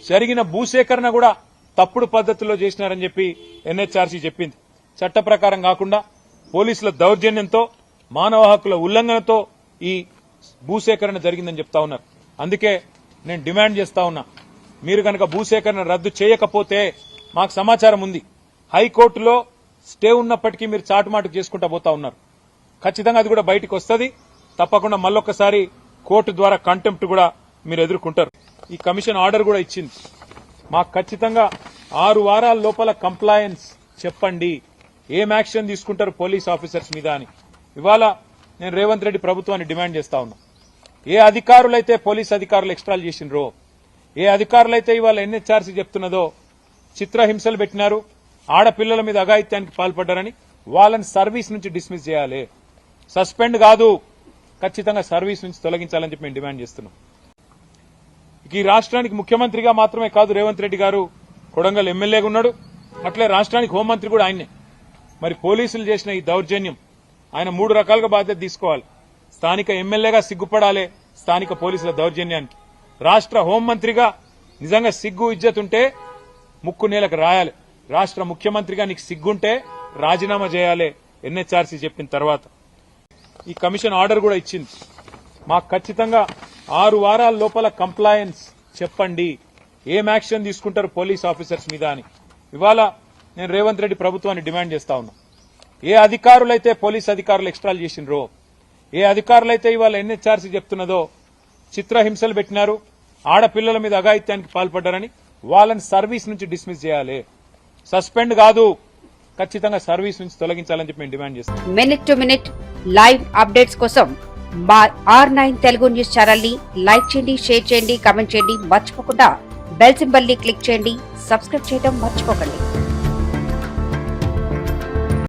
జరిగిన భూసేకరణ కూడా తప్పుడు పద్ధతిలో చేసినారని చెప్పి ఎన్హెచ్ఆర్సీ చెప్పింది. చట్ట ప్రకారం కాకుండా పోలీసుల దౌర్జన్యంతో మానవ హక్కుల ఉల్లంఘనతో ఈ భూసేకరణ జరిగిందని చెప్తా ఉన్నారు. అందుకే నేను డిమాండ్ చేస్తా ఉన్నా, మీరు కనుక భూసేకరణ రద్దు చేయకపోతే మాకు సమాచారం ఉంది, హైకోర్టులో స్టే ఉన్నప్పటికీ మీరు చాటుమాటు చేసుకుంటా పోతా ఉన్నారు. ఖచ్చితంగా అది కూడా బయటకు వస్తుంది. తప్పకుండా మళ్ళొక్కసారి కోర్టు ద్వారా కంటెంప్ట్ కూడా మీరు ఎదుర్కొంటారు. ఈ కమిషన్ ఆర్డర్ కూడా ఇచ్చింది. మాకు ఖచ్చితంగా 6 వారాల లోపల కంప్లయన్స్ చెప్పండి, ఏం యాక్షన్ తీసుకుంటారు పోలీస్ ఆఫీసర్స్ మీద అని. ఇవాళ నేను రేవంత్ రెడ్డి ప్రభుత్వాన్ని డిమాండ్ చేస్తా ఉన్నా. ఏ అధికారులైతే పోలీస్ అధికారులు ఎక్స్ట్రాల్ చేసినరో, ఏ అధికారులైతే ఇవాళ ఎన్హెచ్ఆర్సీ చెప్తున్నదో చిత్రహింసలు పెట్టినారు, ఆడపిల్లల మీద అఘాయిత్యానికి పాల్పడ్డారని వాళ్ళని సర్వీస్ నుంచి డిస్మిస్ చేయాలి. సస్పెండ్ కాదు, ఖచ్చితంగా సర్వీస్ నుంచి తొలగించాలని చెప్పి మేము డిమాండ్ చేస్తున్నాం. ఈ రాష్ట్రానికి ముఖ్యమంత్రిగా మాత్రమే కాదు రేవంత్ రెడ్డి గారు, కొడంగల్ ఎమ్మెల్యేగా ఉన్నాడు, అట్లే రాష్ట్రానికి హోంమంత్రి కూడా ఆయనే. మరి పోలీసులు చేసిన ఈ దౌర్జన్యం ఆయన 3 రకాలుగా బాధ్యత తీసుకోవాలి. స్థానిక ఎమ్మెల్యేగా సిగ్గుపడాలి స్థానిక పోలీసుల దౌర్జన్యానికి. రాష్ట్ర హోంమంత్రిగా నిజంగా సిగ్గు ఇజ్జత్ ఉంటే ముక్కు నేలకు రాయాలి. రాష్ట్ర ముఖ్యమంత్రిగా నీకు సిగ్గుంటే రాజీనామా చేయాలి ఎన్హెచ్ఆర్సీ చెప్పిన తర్వాత. ఈ కమిషన్ ఆర్డర్ కూడా ఇచ్చింది. మాకు ఖచ్చితంగా 6 వారాల లోపల కంప్లయన్స్ చెప్పండి, ఏం యాక్షన్ తీసుకుంటారు పోలీస్ ఆఫీసర్స్ మీద అని. ఇవాళ నేను రేవంత్ రెడ్డి ప్రభుత్వాన్ని డిమాండ్ చేస్తా ఉన్నా. ఏ అధికారులైతే పోలీస్ అధికారులు ఎక్స్ట్రాల్ చేసినరో, ఏ అధికారులైతే ఇవాళ ఎన్హెచ్ఆర్సీ చెప్తున్నదో చిత్రహింసలు పెట్టినారు, ఆడపిల్లల మీద అఘాయిత్యానికి పాల్పడ్డారని వాళ్ళని సర్వీస్ నుంచి డిస్మిస్ చేయాలి. సస్పెండ్ కాదు, ఖచ్చితంగా సర్వీస్ నుంచి తొలగించాలని చెప్పి మేము డిమాండ్ చేస్తాం. Minute to minute live updates కోసం మా R9 తెలుగు న్యూస్ ఛానల్ ని లైక్ చేయండి, షేర్ చేయండి, కామెంట్ చేయండి. మర్చిపోకుండా బెల్ సింబల్ ని క్లిక్ చేయండి. సబ్స్క్రైబ్ చేయడం మర్చిపోకండి.